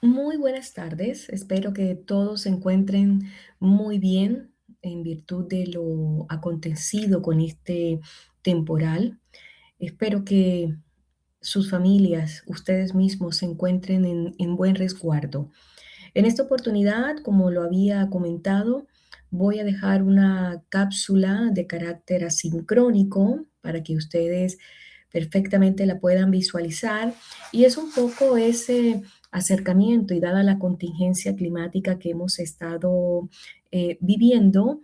Muy buenas tardes, espero que todos se encuentren muy bien en virtud de lo acontecido con este temporal. Espero que sus familias, ustedes mismos se encuentren en buen resguardo. En esta oportunidad, como lo había comentado, voy a dejar una cápsula de carácter asincrónico para que ustedes perfectamente la puedan visualizar y es un poco ese acercamiento y dada la contingencia climática que hemos estado viviendo,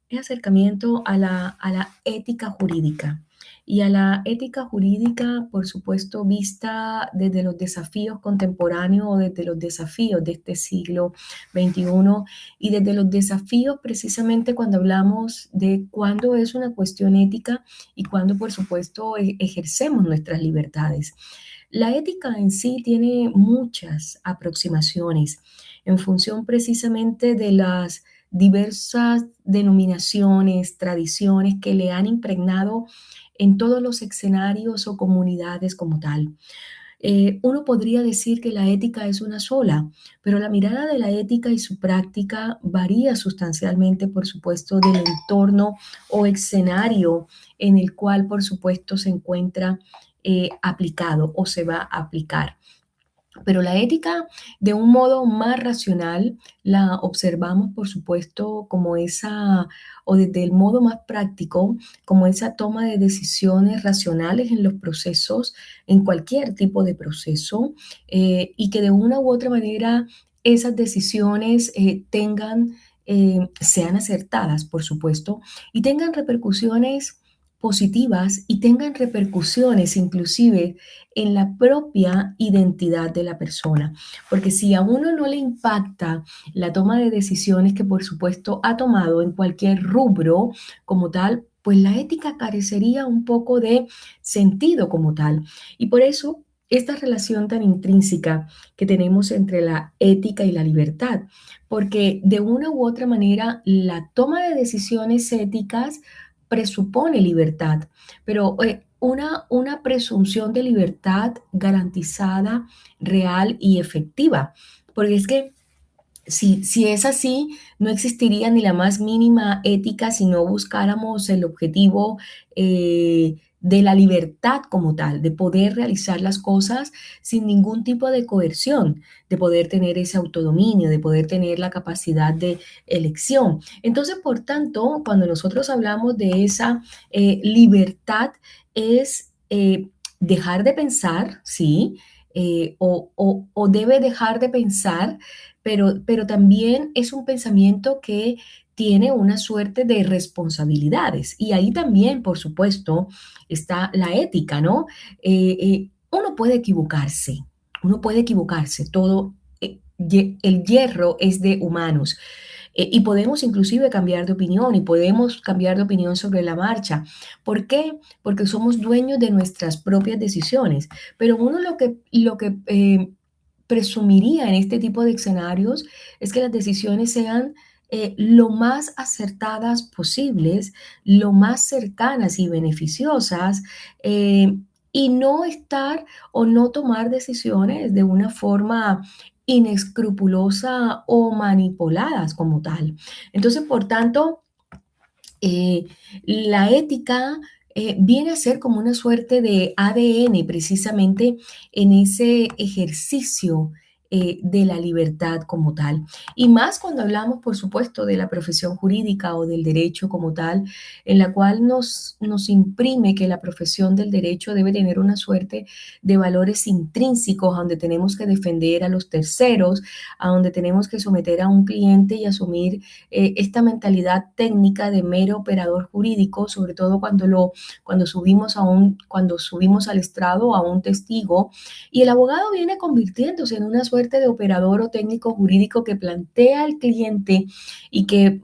es acercamiento a la ética jurídica. Y a la ética jurídica, por supuesto, vista desde los desafíos contemporáneos o desde los desafíos de este siglo XXI y desde los desafíos precisamente cuando hablamos de cuándo es una cuestión ética y cuándo, por supuesto, ejercemos nuestras libertades. La ética en sí tiene muchas aproximaciones en función precisamente de las diversas denominaciones, tradiciones que le han impregnado en todos los escenarios o comunidades como tal. Uno podría decir que la ética es una sola, pero la mirada de la ética y su práctica varía sustancialmente, por supuesto, del entorno o escenario en el cual, por supuesto, se encuentra aplicado o se va a aplicar. Pero la ética, de un modo más racional, la observamos, por supuesto, como esa, o desde el modo más práctico, como esa toma de decisiones racionales en los procesos, en cualquier tipo de proceso, y que de una u otra manera esas decisiones sean acertadas, por supuesto, y tengan repercusiones positivas y tengan repercusiones inclusive en la propia identidad de la persona. Porque si a uno no le impacta la toma de decisiones que por supuesto ha tomado en cualquier rubro como tal, pues la ética carecería un poco de sentido como tal. Y por eso esta relación tan intrínseca que tenemos entre la ética y la libertad, porque de una u otra manera la toma de decisiones éticas presupone libertad, pero una presunción de libertad garantizada, real y efectiva. Porque es que si es así, no existiría ni la más mínima ética si no buscáramos el objetivo de la libertad como tal, de poder realizar las cosas sin ningún tipo de coerción, de poder tener ese autodominio, de poder tener la capacidad de elección. Entonces, por tanto, cuando nosotros hablamos de esa libertad, es dejar de pensar, ¿sí? O debe dejar de pensar, pero también es un pensamiento que tiene una suerte de responsabilidades. Y ahí también, por supuesto, está la ética, ¿no? Uno puede equivocarse, todo, el hierro es de humanos. Y podemos inclusive cambiar de opinión y podemos cambiar de opinión sobre la marcha. ¿Por qué? Porque somos dueños de nuestras propias decisiones. Pero uno lo que presumiría en este tipo de escenarios es que las decisiones sean lo más acertadas posibles, lo más cercanas y beneficiosas, y no estar o no tomar decisiones de una forma inescrupulosa o manipuladas como tal. Entonces, por tanto, eh, la ética viene a ser como una suerte de ADN precisamente en ese ejercicio de la libertad como tal. Y más cuando hablamos, por supuesto, de la profesión jurídica o del derecho como tal, en la cual nos imprime que la profesión del derecho debe tener una suerte de valores intrínsecos, donde tenemos que defender a los terceros, a donde tenemos que someter a un cliente y asumir esta mentalidad técnica de mero operador jurídico, sobre todo cuando subimos al estrado a un testigo, y el abogado viene convirtiéndose en una suerte de operador o técnico jurídico que plantea al cliente y que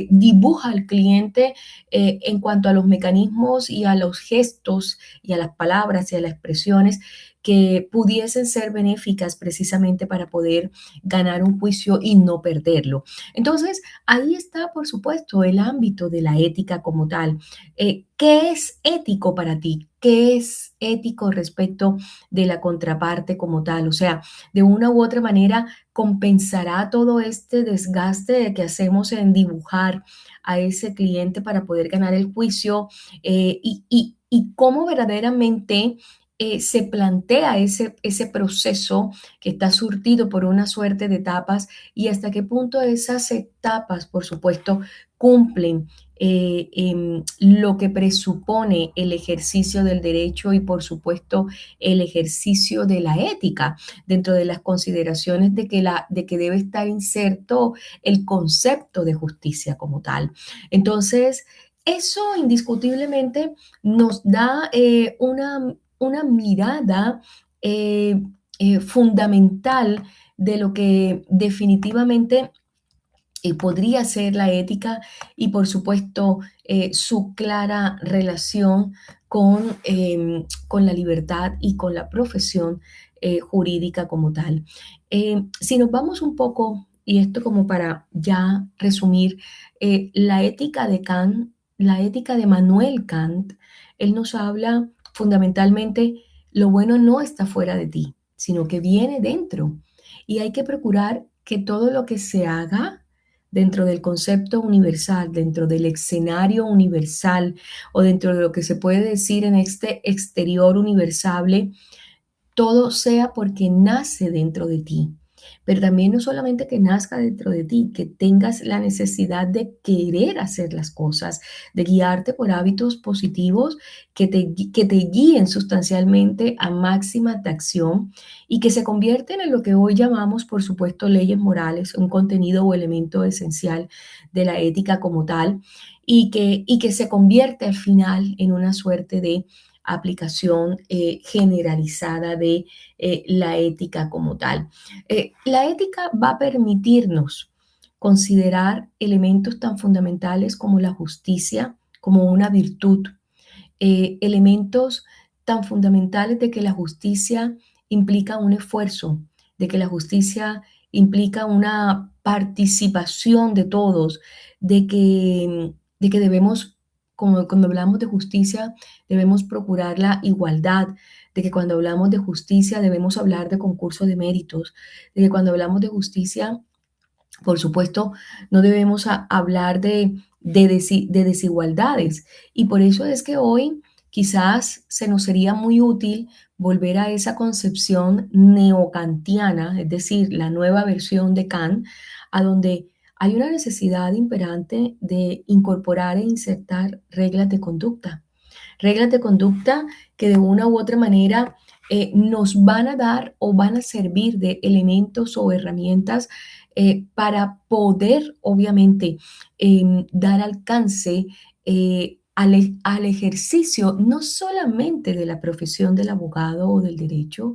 dibuja al cliente en cuanto a los mecanismos y a los gestos y a las palabras y a las expresiones que pudiesen ser benéficas precisamente para poder ganar un juicio y no perderlo. Entonces, ahí está, por supuesto, el ámbito de la ética como tal. ¿Qué es ético para ti? qué es ético respecto de la contraparte como tal. O sea, de una u otra manera compensará todo este desgaste que hacemos en dibujar a ese cliente para poder ganar el juicio, y cómo verdaderamente se plantea ese proceso que está surtido por una suerte de etapas y hasta qué punto esas etapas, por supuesto, cumplen lo que presupone el ejercicio del derecho y, por supuesto, el ejercicio de la ética dentro de las consideraciones de que debe estar inserto el concepto de justicia como tal. Entonces, eso indiscutiblemente nos da una mirada fundamental de lo que definitivamente podría ser la ética y por supuesto su clara relación con la libertad y con la profesión jurídica como tal. Si nos vamos un poco, y esto como para ya resumir, la ética de Kant, la ética de Manuel Kant, él nos habla fundamentalmente, lo bueno no está fuera de ti, sino que viene dentro. Y hay que procurar que todo lo que se haga dentro del concepto universal, dentro del escenario universal o dentro de lo que se puede decir en este exterior universal, todo sea porque nace dentro de ti. Pero también no solamente que nazca dentro de ti, que tengas la necesidad de querer hacer las cosas, de guiarte por hábitos positivos que te guíen sustancialmente a máximas de acción y que se convierten en lo que hoy llamamos, por supuesto, leyes morales, un contenido o elemento esencial de la ética como tal, y que se convierte al final en una suerte de aplicación generalizada de la ética como tal. La ética va a permitirnos considerar elementos tan fundamentales como la justicia, como una virtud, elementos tan fundamentales de que la justicia implica un esfuerzo, de que la justicia implica una participación de todos, de que debemos, como cuando hablamos de justicia, debemos procurar la igualdad, de que cuando hablamos de justicia debemos hablar de concurso de méritos, de que cuando hablamos de justicia por supuesto, no debemos hablar de desigualdades y por eso es que hoy quizás se nos sería muy útil volver a esa concepción neocantiana, es decir, la nueva versión de Kant, a donde hay una necesidad imperante de incorporar e insertar reglas de conducta que de una u otra manera nos van a dar o van a servir de elementos o herramientas para poder, obviamente, dar alcance al ejercicio no solamente de la profesión del abogado o del derecho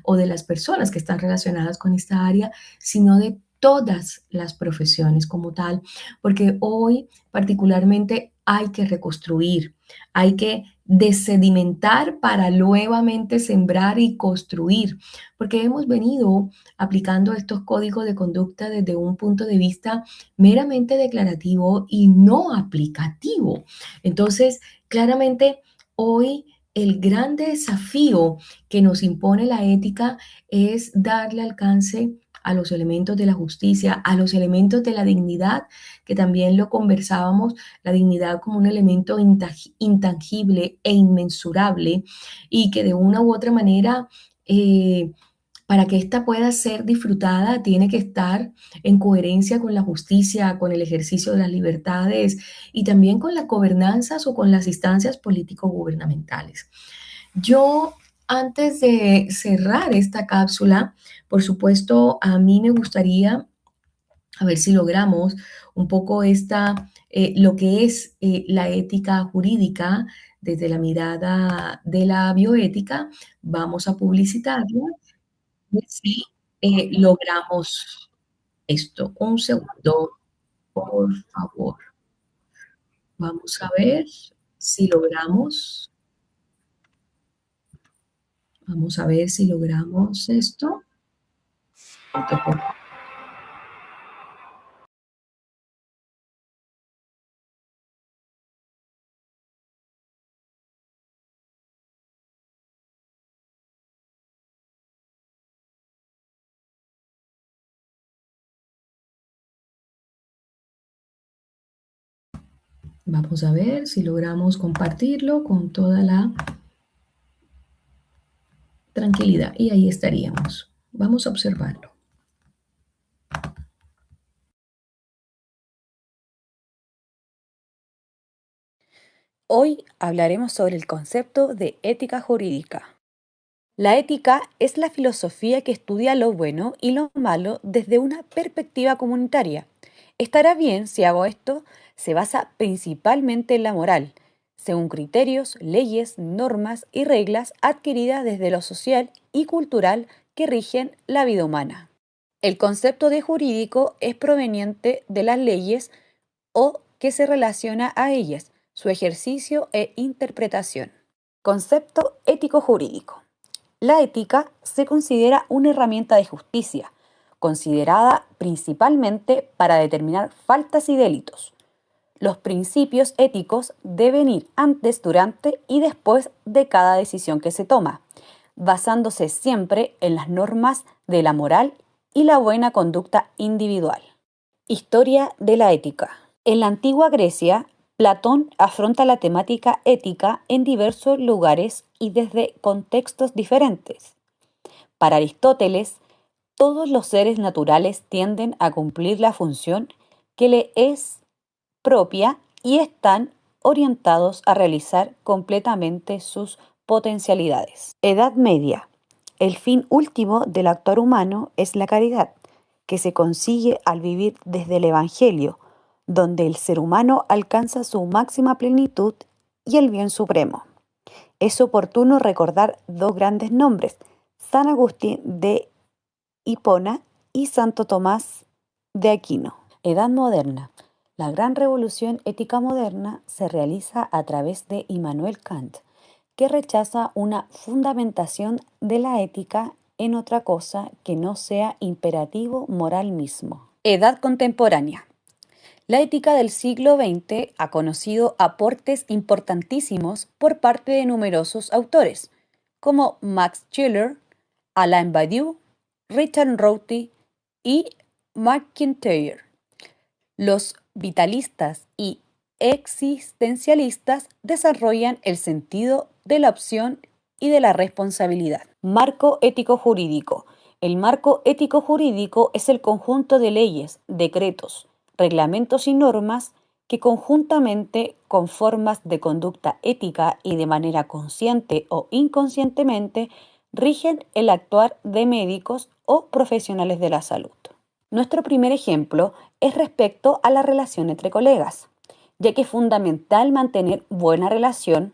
o de las personas que están relacionadas con esta área, sino de todas las profesiones como tal, porque hoy particularmente hay que reconstruir, hay que desedimentar para nuevamente sembrar y construir, porque hemos venido aplicando estos códigos de conducta desde un punto de vista meramente declarativo y no aplicativo. Entonces, claramente, hoy el gran desafío que nos impone la ética es darle alcance a los elementos de la justicia, a los elementos de la dignidad, que también lo conversábamos, la dignidad como un elemento intangible e inmensurable y que de una u otra manera para que ésta pueda ser disfrutada, tiene que estar en coherencia con la justicia, con el ejercicio de las libertades y también con las gobernanzas o con las instancias político-gubernamentales. Yo, antes de cerrar esta cápsula, por supuesto, a mí me gustaría a ver si logramos un poco lo que es la ética jurídica desde la mirada de la bioética. Vamos a publicitarla si logramos esto. Un segundo, por favor. Vamos a ver si logramos. Vamos a ver si logramos esto. Vamos a ver si logramos compartirlo con toda la tranquilidad. Y ahí estaríamos. Vamos a observarlo. Hoy hablaremos sobre el concepto de ética jurídica. La ética es la filosofía que estudia lo bueno y lo malo desde una perspectiva comunitaria. Estará bien si hago esto, se basa principalmente en la moral, según criterios, leyes, normas y reglas adquiridas desde lo social y cultural que rigen la vida humana. El concepto de jurídico es proveniente de las leyes o que se relaciona a ellas, su ejercicio e interpretación. Concepto ético-jurídico. La ética se considera una herramienta de justicia, considerada principalmente para determinar faltas y delitos. Los principios éticos deben ir antes, durante y después de cada decisión que se toma, basándose siempre en las normas de la moral y la buena conducta individual. Historia de la ética. En la antigua Grecia, Platón afronta la temática ética en diversos lugares y desde contextos diferentes. Para Aristóteles, todos los seres naturales tienden a cumplir la función que le es propia y están orientados a realizar completamente sus potencialidades. Edad Media. El fin último del actuar humano es la caridad, que se consigue al vivir desde el Evangelio, donde el ser humano alcanza su máxima plenitud y el bien supremo. Es oportuno recordar dos grandes nombres, San Agustín de Hipona y Santo Tomás de Aquino. Edad moderna. La gran revolución ética moderna se realiza a través de Immanuel Kant, que rechaza una fundamentación de la ética en otra cosa que no sea imperativo moral mismo. Edad contemporánea. La ética del siglo XX ha conocido aportes importantísimos por parte de numerosos autores, como Max Scheler, Alain Badiou, Richard Rorty y McIntyre. Los vitalistas y existencialistas desarrollan el sentido de la opción y de la responsabilidad. Marco ético jurídico. El marco ético jurídico es el conjunto de leyes, decretos, reglamentos y normas que conjuntamente con formas de conducta ética y de manera consciente o inconscientemente rigen el actuar de médicos o profesionales de la salud. Nuestro primer ejemplo es respecto a la relación entre colegas, ya que es fundamental mantener buena relación,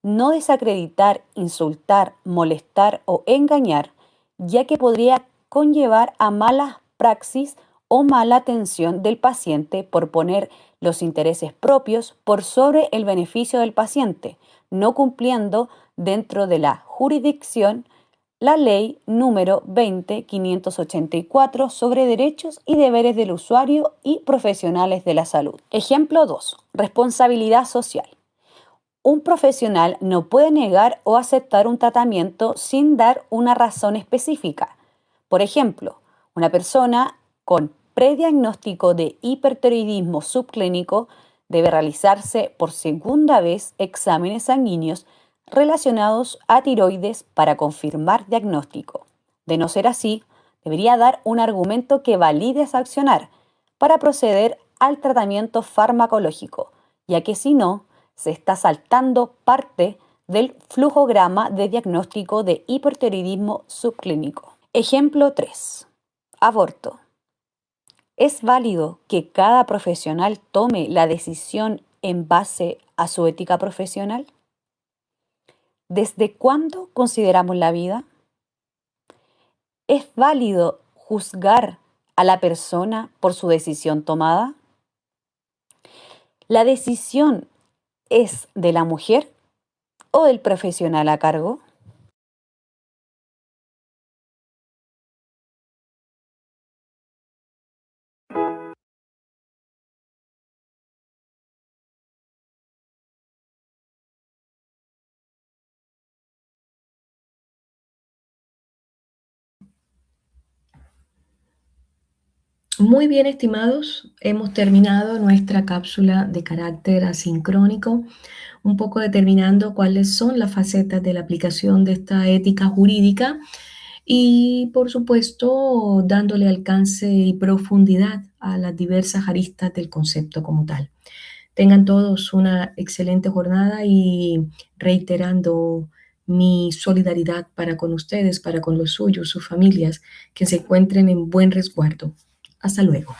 no desacreditar, insultar, molestar o engañar, ya que podría conllevar a malas praxis o mala atención del paciente por poner los intereses propios por sobre el beneficio del paciente, no cumpliendo dentro de la jurisdicción la ley número 20.584 sobre derechos y deberes del usuario y profesionales de la salud. Ejemplo 2. Responsabilidad social. Un profesional no puede negar o aceptar un tratamiento sin dar una razón específica. Por ejemplo, una persona con prediagnóstico de hipertiroidismo subclínico debe realizarse por segunda vez exámenes sanguíneos relacionados a tiroides para confirmar diagnóstico. De no ser así, debería dar un argumento que valide ese accionar para proceder al tratamiento farmacológico, ya que si no, se está saltando parte del flujograma de diagnóstico de hipertiroidismo subclínico. Ejemplo 3. Aborto. ¿Es válido que cada profesional tome la decisión en base a su ética profesional? ¿Desde cuándo consideramos la vida? ¿Es válido juzgar a la persona por su decisión tomada? ¿La decisión es de la mujer o del profesional a cargo? Muy bien, estimados, hemos terminado nuestra cápsula de carácter asincrónico, un poco determinando cuáles son las facetas de la aplicación de esta ética jurídica y, por supuesto, dándole alcance y profundidad a las diversas aristas del concepto como tal. Tengan todos una excelente jornada y reiterando mi solidaridad para con ustedes, para con los suyos, sus familias, que se encuentren en buen resguardo. Hasta luego.